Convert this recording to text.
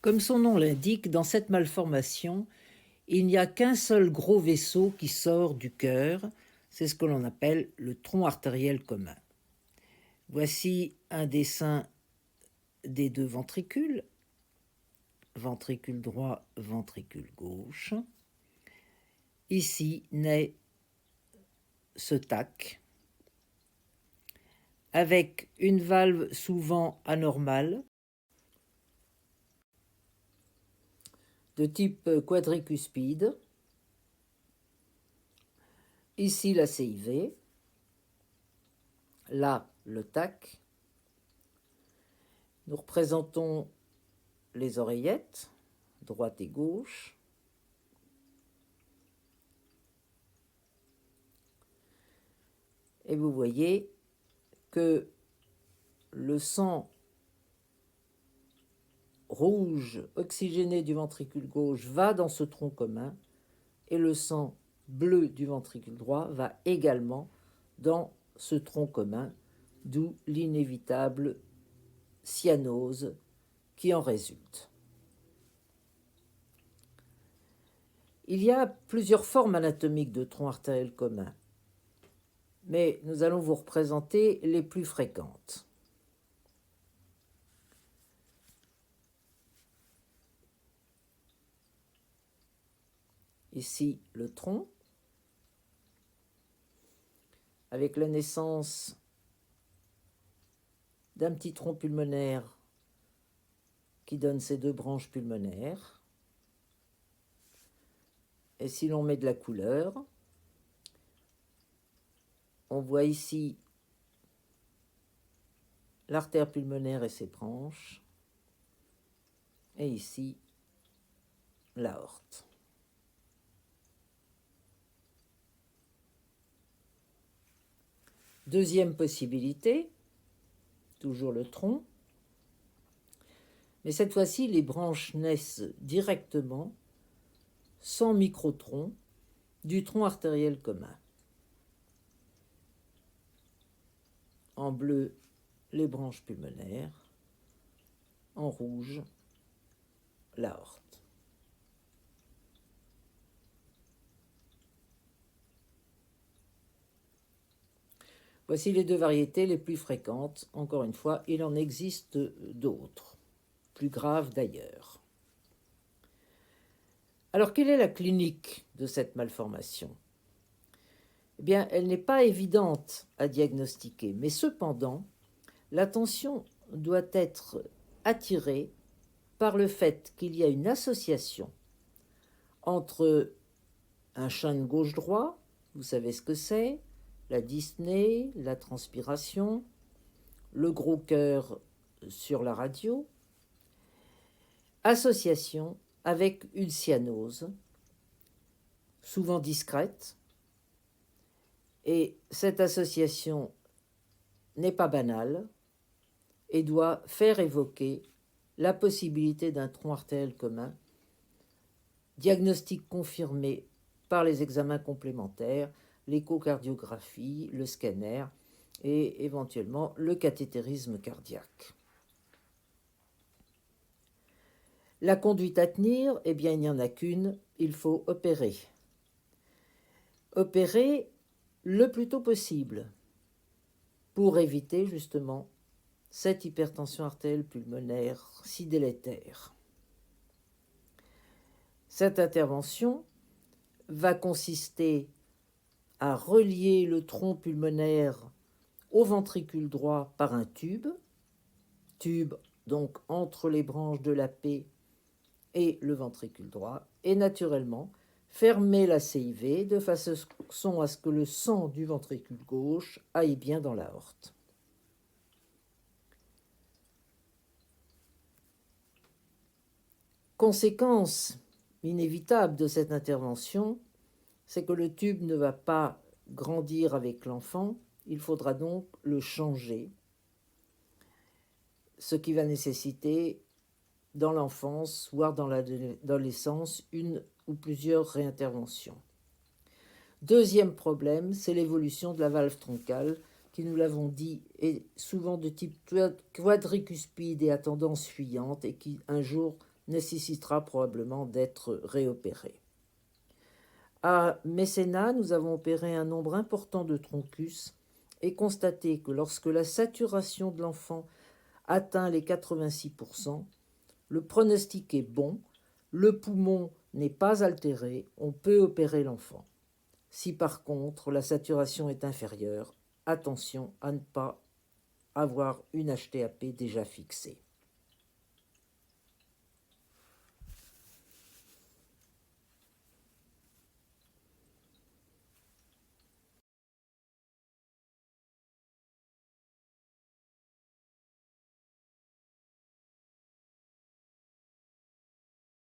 Comme son nom l'indique, dans cette malformation, il n'y a qu'un seul gros vaisseau qui sort du cœur, c'est ce que l'on appelle le tronc artériel commun. Voici un dessin des deux ventricules, ventricule droit, ventricule gauche. Ici naît ce TAC, avec une valve souvent anormale, de type quadricuspide. Ici la CIV, là le TAC. Nous représentons les oreillettes, droite et gauche. Et vous voyez que le sang rouge oxygéné du ventricule gauche va dans ce tronc commun et le sang bleu du ventricule droit va également dans ce tronc commun, d'où l'inévitable cyanose qui en résulte. Il y a plusieurs formes anatomiques de tronc artériel commun, mais nous allons vous représenter les plus fréquentes. Ici, le tronc, avec la naissance d'un petit tronc pulmonaire qui donne ses deux branches pulmonaires. Et si l'on met de la couleur, on voit ici l'artère pulmonaire et ses branches, et ici l'aorte. Deuxième possibilité, toujours le tronc, mais cette fois-ci les branches naissent directement, sans microtronc, du tronc artériel commun. En bleu, les branches pulmonaires, en rouge, l'aorte. Voici les deux variétés les plus fréquentes. Encore une fois, il en existe d'autres, plus graves d'ailleurs. Alors, quelle est la clinique de cette malformation ? Eh bien, elle n'est pas évidente à diagnostiquer, mais cependant, l'attention doit être attirée par le fait qu'il y a une association entre un shunt gauche-droit, vous savez ce que c'est, la dyspnée, la transpiration, le gros cœur sur la radio, association avec une cyanose, souvent discrète, et cette association n'est pas banale et doit faire évoquer la possibilité d'un tronc artériel commun, diagnostic confirmé par les examens complémentaires, l'échocardiographie, le scanner et éventuellement le cathétérisme cardiaque. La conduite à tenir, eh bien, il n'y en a qu'une, il faut opérer. Opérer le plus tôt possible pour éviter justement cette hypertension artérielle pulmonaire si délétère. Cette intervention va consister à relier le tronc pulmonaire au ventricule droit par un tube donc entre les branches de la paix et le ventricule droit, et naturellement fermer la CIV de façon à ce que le sang du ventricule gauche aille bien dans l'aorte. Conséquence inévitable de cette intervention, c'est que le tube ne va pas grandir avec l'enfant, il faudra donc le changer, ce qui va nécessiter dans l'enfance, voire dans l'adolescence, une ou plusieurs réinterventions. Deuxième problème, c'est l'évolution de la valve troncale, qui, nous l'avons dit, est souvent de type quadricuspide et à tendance fuyante, et qui un jour nécessitera probablement d'être réopéré. À Messéna, nous avons opéré un nombre important de troncus et constaté que lorsque la saturation de l'enfant atteint les 86%, le pronostic est bon, le poumon n'est pas altéré, on peut opérer l'enfant. Si par contre la saturation est inférieure, attention à ne pas avoir une HTAP déjà fixée.